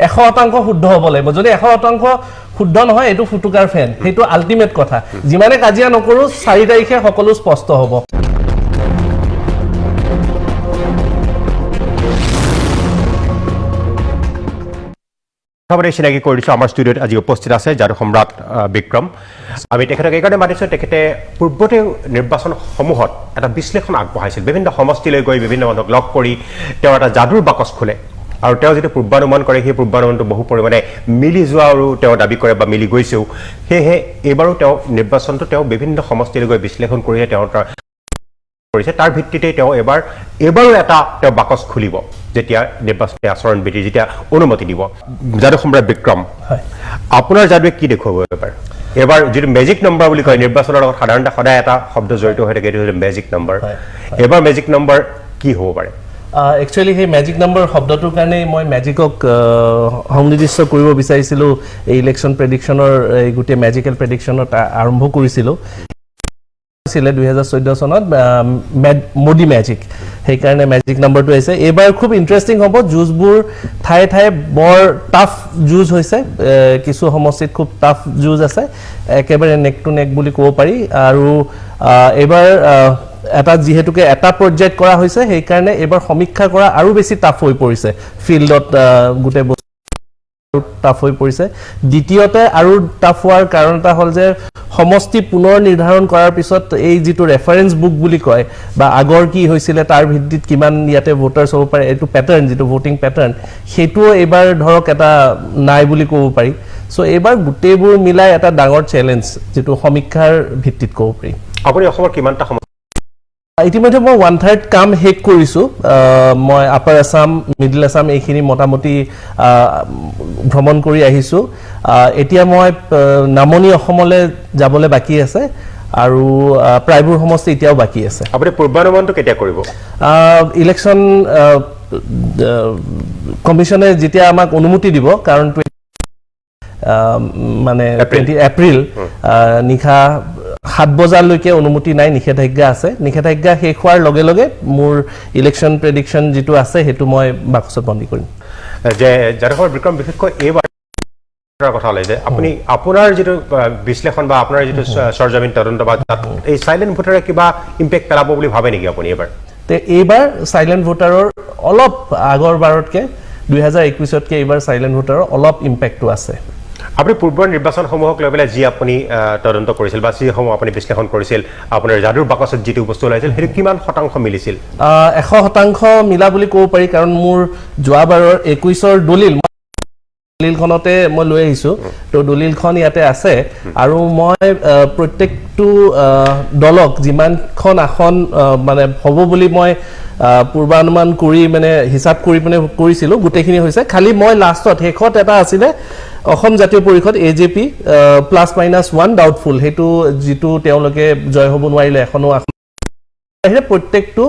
100% শুদ্ধ হ'ব লাগিব যদি 100% শুদ্ধ নহয় এটো ফুটুকাৰ ফেন হেতু আল্টিমেট কথা যিমানে কাজিয়া নকৰো 4 তাৰিখে সকলো স্পষ্ট হ'ব খবৰে চিনাকি কৰি দিছো আমাৰ ষ্টুডিঅ'ত আজি উপস্থিত আছে যাদু সম্ৰাট বিক্ৰম আমি তেখেতক এইকাৰণে মাতিছো তেখেতে পূৰ্বতে নিৰ্বাচন সমূহত এটা বিশ্লেষণ আগবঢ়াইছিল বিভিন্ন সমষ্টিলৈ গৈ বিভিন্ন মানুহক লগ কৰি তেওঁ এটা যাদুৰ বাকচ খোলে আৰু তেওঁ যেটা পূৰ্বানুমান কৰে সেই পূৰ্বানুমানটো বহু পৰিমাণে মিলি যোৱা আৰু তেওঁ দাবী কৰে বা মিলি গৈছেও সেয়েহে এইবাৰো তেওঁ নিৰ্বাচনটো তেওঁ বিভিন্ন সমষ্টিলৈ গৈ বিশ্লেষণ কৰিহে তেওঁ কৰিছে তাৰ ভিত্তিতে তেওঁ এবাৰো এটা তেওঁ বাকচ খুলিব যেতিয়া নিৰ্বাচনী আচৰণ বিধি যেতিয়া অনুমতি দিব যাদু সম্ৰাট বিক্ৰম আপোনাৰ যাদুৱে কি দেখুৱাব এবাৰ যিটো মেজিক নম্বৰ বুলি কয় নিৰ্বাচনৰ লগত সাধাৰণতে সদায় এটা শব্দ জড়িত হৈ থাকে এইটো মেজিক নম্বৰ এবাৰ মেজিক নম্বৰ কি হ'ব পাৰে একচুয়ালি হে ম্যাজিক নাম্বাৰ শব্দটোৰ কাৰণে মই ম্যাজিকক সংনিৰ্দিষ্ট কৰিব বিচাৰিছিলো এই ইলেকশন প্ৰেডিকচনৰ এই গুটে ম্যাজিক্যাল প্ৰেডিকচনত আৰম্ভ কৰিছিলো ছিলে 2014 চনত মোডি ম্যাজিক সেই কাৰণে ম্যাজিক নাম্বাৰটো আছে এবাৰ খুব ইন্টাৰেষ্টিং হ'ব জুজবোৰ ঠাই ঠাই বৰ টাফ জুজ হৈছে কিছু সমষ্টিত খুব টাফ জুজ আছে একেবাৰে নেক টু নেক বুলি ক'ব পাৰি আৰু এবাৰ এটা যেহেতুকে এটা প্ৰজেক্ট কৰা হৈছে সেই কাৰণে এবাৰ সমীক্ষা কৰা আৰু বেছি টাফ হৈ পৰিছে ফিল্ডত গুটে টাফ হৈ পৰিছে দ্বিতীয়তে আৰু টাফ হোৱাৰ কাৰণ এটা হ'ল যে সমষ্টি পুনৰ নিৰ্ধাৰণ কৰাৰ পিছত এই যেটো ৰেফাৰেন্স বুক বুলি কয় বা আগৰ কি হৈছিল তাৰ ভিত্তিত কিমান ইয়াতে ভোটাৰছ হ'ব পাৰে এটো প্যাটাৰ্ন যেটো ভোটিং প্যাটাৰ্ন হেতু এবাৰ ধৰক এটা নাই বুলি ক'ব পাৰি সো এবাৰ গুটেবোৰ মিলাই এটা ডাঙৰ চ্যালেঞ্জ যেটো সমীক্ষাৰ ভিত্তিত ক'ব পাৰি আপুনি অসমৰ কিমানটা ইতিমধ্যে মই 1/3 কাম হেক কৰিছো মই আপাৰ আসাম মিডল আসাম এইখিনি মোটামুটি ভ্ৰমণ কৰি আহিছো এতিয়া মই নামনি অসমলৈ যাবলৈ বাকি আছে আৰু প্ৰায়বোৰ সমষ্টি এতিয়াও বাকি আছে আপুনি পূৰ্বানুমানটো কেতিয়া কৰিব ইলেকশন কমিশনে যেতিয়া আমাক অনুমতি দিব কাৰণ মানে 20 এপ্ৰিল নিখা 7 বজালৈকে অনুমতি নাই নিষেধাজ্ঞা আছে নিষেধাজ্ঞা শেষ হোৱাৰ লগে লগে মোৰ ইলেকশন প্ৰেডিকচন যেটো আছে হেতু মই বাকচত বন্দী কৰিম যে যাৰফল বিক্ৰম বিশেষকৈ এইবাৰ কথা হলে যে আপুনি আপোনাৰ যেটো বিশ্লেষণ বা আপোনাৰ যেটো সৰজমিন তদন্ত বা এই সাইলেন্ট ভোটাৰে কিবা ইম্প্যাক্ট পেলাব বুলি ভাবে নেকি আপুনি এবাৰ তে এইবাৰ সাইলেন্ট ভোটাৰৰ অলপ আগৰ বাৰতকে 2021 তকে এইবাৰ সাইলেন্ট ভোটাৰৰ অলপ ইম্প্যাক্টটো আছে আপুনি পূৰ্বৰ নিৰ্বাচন সমূহক লৈ পেলাই যি আপুনি তদন্ত কৰিছিল বা যি সমূহ আপুনি বিশ্লেষণ কৰিছিল আপোনাৰ যাদুৰ বাকচত যেটো বস্তু ওলাইছিল হেতু কিমান শতাংশ মিলিছিল 100% মিলা বুলি ক'ব পাৰি কাৰণ মোৰ যোৱাবাৰৰ 21ৰ দলিলখনতে মই লৈ আহিছো তো দলিলখন ইয়াতে আছে আৰু মই প্ৰত্যেকটো দলক যিমানখন আসন মানে হ'ব বুলি মই পূৰ্বানুমান কৰি মানে হিচাপ কৰি মানে কৰিছিলো গুটেখিনি হৈছে খালি মই লাষ্টত হেকত এটা আছিল অসম জাতীয় পৰিষদ এজেপি +-1 ডাউটফুল হেতু যেটো তেওঁলোকে জয় হ'ব নোৱাৰিলে এখনো আছে প্ৰত্যেকটো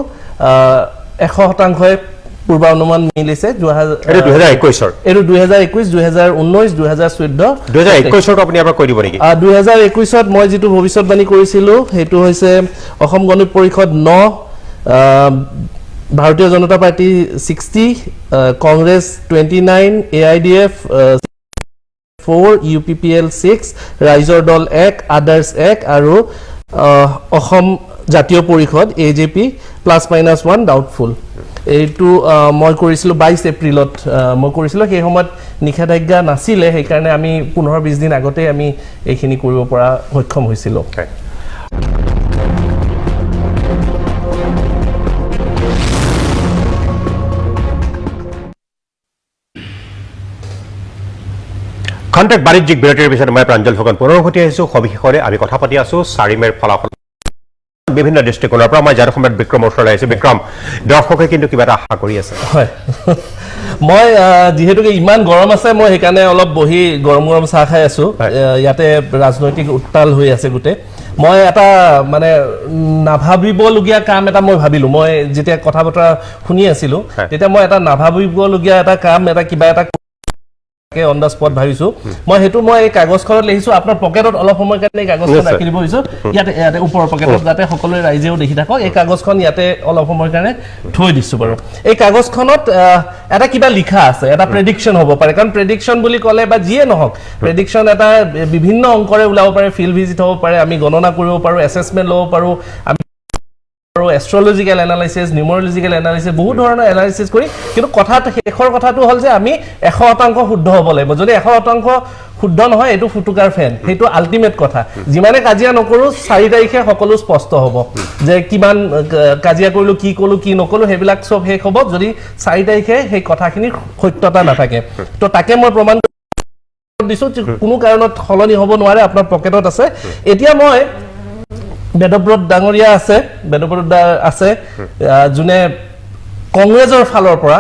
100% পূৰ্বানুমান মিলিছে 2021 এটো 2021 2019 2014 2021 আপুনি এবাৰ কৈ দিব নেকি 2021 ত মই যেটো ভৱিষ্যতবাণী কৰিছিলো হেতু হৈছে অসম গণিত পৰিষদ 9 ভাৰতীয় জনতা পাৰ্টি 60 কংগ্ৰেছ 29 AIDF 4 UPPL 6 ৰাইজৰ দল 1 আদাৰ্স 1 আৰু অসম জাতীয় পৰিষদ AJP +-1 ডাউটফুল এইটো মই কৰিছিলো 22 এপ্ৰিলত মই কৰিছিলো সেই সময়ত নিষেধাজ্ঞা নাছিলে সেই কাৰণে আমি 15-20 দিন আগতে আমি এইখিনি কৰিব পৰা সক্ষম হৈছিল কন্টেক্ট বাণিজ্যিক বিৰতিৰ পিছত মই প্ৰাঞ্জল ফুকন পুনৰ উভতি আহিছো সবিশেষৰে আমি কথা পাতি আছো 4 মেৰ ফলাফল বিভিন্ন দৃষ্টিকোণৰ পৰা মই যাদু সম্ৰাট বিক্ৰমৰ ওচৰলৈ আহিছো বিক্ৰম দৰ্শকে কিন্তু কিবা এটা আশা কৰি আছে হয় মই যেহেতুকে ইমান গৰম আছে মই হেকানে অলপ বহি গৰম চাহ খাই আছো ইয়াতে ৰাজনৈতিক উত্তাল হৈ আছে গুটে মই এটা মানে নাভাবিবলগীয়া কাম এটা মই ভাবিলো মই যেতিয়া কথা বতৰা শুনি আছিলো তেতিয়া মই এটা নাভাবিবলগীয়া এটা কাম এটা কিবা এটা অন দা স্পট ভাবিছো মই হেতু মই এই কাগজখনত লিখিছো আপোনাৰ পকেটত অলপ সময় কাৰণে এই কাগজখন ৰাখি দিব হৈছো ইয়াতে ওপৰৰ পকেটত যাতে সকলোৱে ৰাইজেও দেখি থাকক এই কাগজখন ইয়াতে অলপ সময় কাৰণে থৈ দিছো বাৰু এই কাগজখনত এটা কিবা লিখা আছে এটা প্ৰেডিকচন হ'ব পাৰে কাৰণ প্ৰেডিকচন বুলি ক'লে বা যিয়ে নহওক প্ৰেডিকচন এটা বিভিন্ন অংকৰে ওলাব পাৰে ফিল্ড ভিজিট হ'ব পাৰে আমি গণনা কৰিব পাৰো এছেছমেন্ট ল'ব পাৰো আমি এষ্ট্ৰলজিক্যাল এনালাইসিস নিউমৰলজিক্যাল এনালাইসিস বহু ধৰণৰ এনালাইসিস কৰি কিন্তু কথাটো শেষৰ কথাটো হ'ল যে আমি 100% শুদ্ধ হ'ব লাগিব যদি 100% শুদ্ধ নহয় এটো ফুটুকাৰ ফেন হেতু আল্টিমেট কথা যিমানে কাজিয়া নকৰো 4 তাৰিখে সকলো স্পষ্ট হ'ব যে কিমান কাজিয়া কৰিলো কি কলো কি নকলো হেবিলাক সব শেষ হ'ব যদি 4 তাৰিখে সেই কথাখিনি সত্যতা নাথাকে তো তাকে মই প্ৰমাণ দিছো কোনো কাৰণত খলনি হ'ব নোৱাৰে আপোনাৰ পকেটত আছে এতিয়া মই বেদব্ৰত ডাঙৰীয়া আছে বেদব্ৰত আছে জুনে কংগ্ৰেছৰ ফালৰ পৰা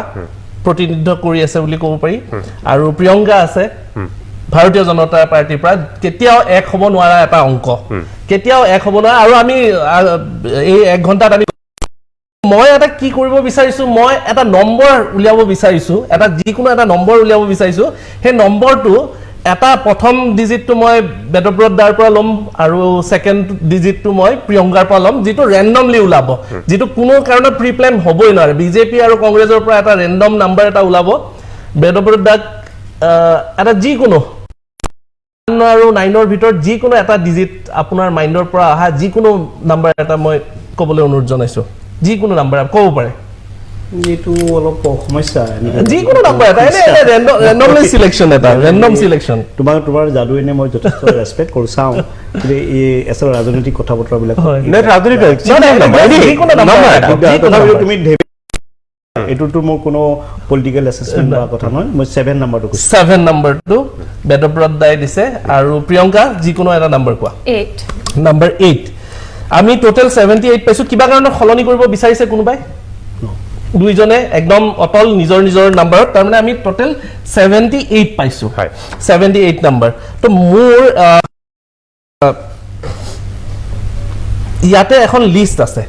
প্ৰতিনিধিত্ব কৰি আছে বুলি ক'ব পাৰি আৰু প্ৰিয়ংকা আছে ভাৰতীয় জনতা পাৰ্টিৰ পৰা কেতিয়াও এক হ'ব নোৱাৰা এটা অংক কেতিয়াও এক হ'ব নোৱাৰা আৰু আমি এই 1 ঘণ্টাত আমি মই এটা কি কৰিব বিচাৰিছো মই এটা নম্বৰ উলিয়াব বিচাৰিছো এটা যিকোনো এটা নম্বৰ উলিয়াব বিচাৰিছো সেই নম্বৰটো এটা প্ৰথম ডিজিটটো মই বেদব্ৰত দাৰ পৰা লম আৰু সেকেন্ড ডিজিটটো মই প্ৰিয়ংকাৰ পৰা লম যেটো ৰেন্ডমলি ওলাব যেটো কোনো কাৰণত প্ৰি প্ল্যান হ'বই নোৱাৰে বিজেপি আৰু কংগ্ৰেছৰ পৰা এটা ৰেন্ডম নাম্বাৰ এটা ওলাব বেদব্ৰত দাক এটা যিকোনো 1 আৰু 9 ৰ ভিতৰত যিকোনো এটা ডিজিট আপোনাৰ মাইন্ডৰ পৰা আহা যিকোনো নাম্বাৰ এটা মই ক'বলৈ অনুৰোধ জনাইছো যিকোনো নাম্বাৰ ক'ব পাৰে এইটো অলপ সমস্যা যিকোনো নাম্বাৰ এটা এনে ৰেন্ডমলি সিলেকশন এটা ৰেন্ডম সিলেকশন তোমাৰ যাদু এনে মই যথেষ্ট ৰেসপেক্ট কৰো চাও কিন্তু এই এসব ৰাজনৈতিক কথা বতৰা বিলাক নাই ৰাজনীতি যিকোনো নাম্বাৰ তথাপিও তুমি এটোটো মোৰ কোনো পলিটিক্যাল অ্যাসেসমেন্ট বা কথা নহয় মই 7 নম্বৰটো কৈছো 7 নম্বৰটো বেদব্ৰত দাই দিছে আৰু প্ৰিয়ংকা যিকোনো এটা নম্বৰ কোৱা 8 নম্বৰ 8 আমি টোটাল 78 পাইছো কিবা কাৰণত খলনি কৰিব বিচাৰিছে কোনোবাই দুইজনে একদম অটল নিজৰ নিজৰ নম্বৰত তাৰ মানে আমি টোটাল 78 পাইছো 78 নম্বৰ তো মোৰ ইয়াতে এখন লিষ্ট আছে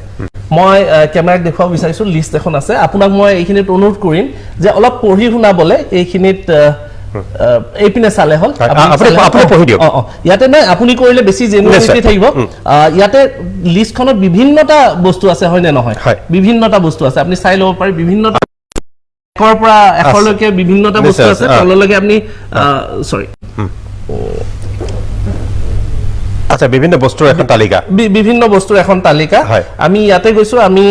মই ক্যামেৰাক দেখাব বিচাৰিছো লিষ্ট এখন আছে আপোনাক মই এইখিনিত অনুৰোধ কৰিম যে অলপ পঢ়ি শুনাবলে এইখিনিত এইপিনে চালে হল আপুনি পঢ়ি দিয়ক ইয়াতে নাই আপুনি কৰিলে বেছি জেনুইনিটি থাকিব ইয়াতে লিষ্টখনত বিভিন্নটা বস্তু আছে হয় নে নহয় বিভিন্নটা বস্তু আছে আপুনি চাই লব পাৰে বিভিন্নটা একৰ পৰা এখৰলৈকে বিভিন্নটা বস্তু আছে তললৈকে আপুনি সৰি আচ্ছা বিভিন্ন বস্তুৰ এখন তালিকা বিভিন্ন বস্তুৰ এখন তালিকা আমি ইয়াতে গৈছো আমি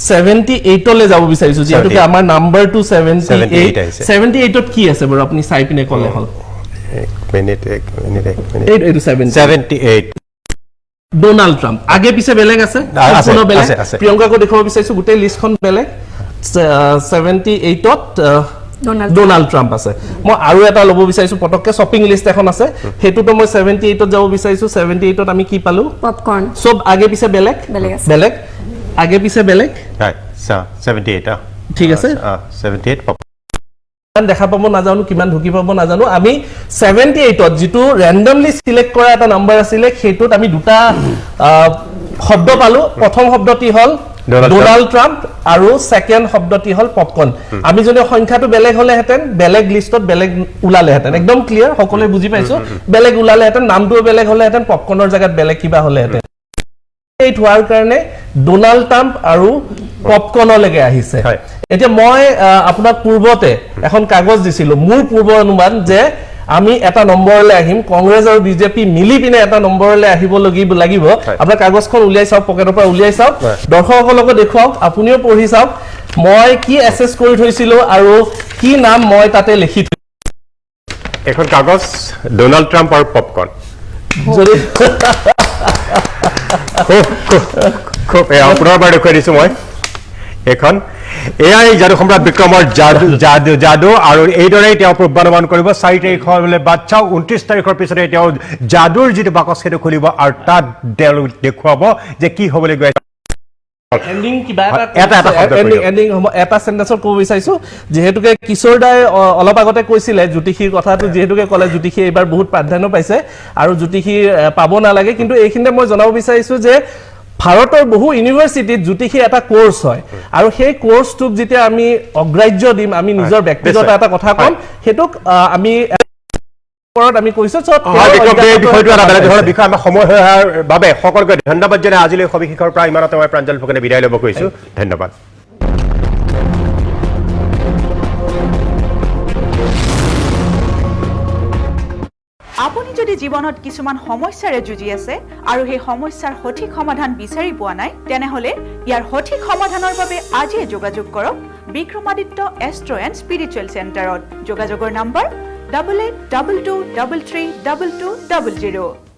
78 লে যাব বিচাৰিছো যেহেতু আমাৰ নাম্বাৰটো 78 78 ত কি আছে বাৰু আপুনি চাই পিনে ক'লে হল এক মিনিট এইটো 78 ডোনাল্ড ট্ৰাম্প আগে পিছে বেলেগ আছে সম্পূৰ্ণ বেলেগ প্ৰিয়ংকাকো দেখাব বিচাৰিছো গোটেই লিষ্টখন বেলেগ 78 ত ডোনাল্ড ট্ৰাম্প আছে মই আৰু এটা লব বিচাৰিছো পটককে শপিং লিষ্ট এখন আছে হেতুটো মই 78 ত যাব বিচাৰিছো 78 ত আমি কি পালো পপকৰ্ন সব আগে পিছে বেলেগ বেলেগ আগে পিছে বেলেগ হয় 78 ঠিক আছে 78 পপকৰ্ন দেখা পাব নাজানো কিমান ঢুকি পাব নাজানো আমি 78 ত যেটো ৰেন্ডমলি সিলেক্ট কৰা এটা নাম্বাৰ আছিল হেতুত আমি দুটা শব্দ পালো প্ৰথম শব্দটি হল ডোনাল্ড ট্ৰাম্প আৰু সেকেন্ড শব্দটি হল পপকৰ্ন আমি যদি সংখ্যাটো বেলেগ হলে হেতেন বেলেগ লিষ্টত বেলেগ উলালে হেতেন একদম ক্লিয়াৰ সকলোৱে বুজি পাইছো বেলেগ উলালে হেতেন নামটো বেলেগ হলে হেতেন পপকৰ্নৰ জায়গাত বেলেগ কিবা হলে হেতেন এই হোৱাৰ কাৰণে ডোনাল্ড ট্ৰাম্প আৰু পপকৰ্নলৈকে আহিছে এতিয়া মই আপোনাক পূৰ্বতে এখন কাগজ দিছিলো মোৰ পূৰ্ব অনুমান যে আমি এটা নম্বৰলৈ আহিম কংগ্ৰেছ আৰু বিজেপি মিলি পিনে এটা নম্বৰলৈ আহিব লাগিব আপোনাৰ কাগজখন উলিয়াই চাওক পকেটৰ পৰা উলিয়াই চাওক দৰ্শকসকলক দেখুৱাওক আপুনিও পঢ়ি চাওক মই কি এসেছ কৰি থৈছিলো আৰু কি নাম মই তাতে লিখি এখন কাগজ ডোনাল্ড ট্ৰাম্প আৰু পপকৰ্ন যদি খুব আপোনাৰ পৰা দেখুৱাই দিছো মই এখন এআই যাদু সম্ৰাট বিক্ৰমৰ যাদু আৰু এইদৰে তেওঁ পূৰ্বানুমান কৰিব 4 তাৰিখলৈ বাদ চাও 29 তাৰিখৰ পিছতে তেওঁ যাদুৰ যিটো বাকচ সেইটো খুলিব আৰু তাত দেখুৱাব যে কি হ'বলৈ গৈ এন্ডিং কিবা এন্ডিং এটা সেন্টেন্সত ক'ব বিচাৰিছো যেহেতুকে কিশোৰ দাই অলপ আগতে কৈছিলে জ্যোতিষীৰ কথাটো যেহেতুকে ক'লে জ্যোতিষী এইবাৰ বহুত প্ৰাধান্য পাইছে আৰু জ্যোতিষী পাব নালাগে কিন্তু এইখিনিতে মই জনাব বিচাৰিছো যে ভাৰতৰ বহু ইউনিভাৰ্সিটিত জ্যোতিষী এটা কোৰ্স হয় আৰু সেই কোৰ্সটোক যেতিয়া আমি অগ্ৰাহ্য দিম আমি নিজৰ ব্যক্তিগত এটা কথা কম হেতুক আমি ওপৰত আমি কৈছো চ' হয় বিক্ৰম এই বিষয়টো এটা বেলেগ ধৰণৰ অজ্ঞাত বিষয় আমাৰ সময় হৈ অহাৰ বাবে সকলোকে ধন্যবাদ জনাই আজিলৈ সবিশেষৰ পৰা ইমানতে মই প্ৰাঞ্জল ফুকনে বিদায় ল'ব কৈছো ধন্যবাদ আপুনি যদি জীৱনত কিছুমান সমস্যাৰে যুঁজি আছে আৰু সেই সমস্যাৰ সঠিক সমাধান বিচাৰি পোৱা নাই তেনেহলে ইয়াৰ সঠিক সমাধানৰ বাবে আজিয়ে যোগাযোগ কৰক বিক্ৰমাদিত্য এষ্ট্ৰো এণ্ড স্পিৰিচুৱেল চেণ্টাৰত যোগাযোগৰ নম্বৰ 8822332200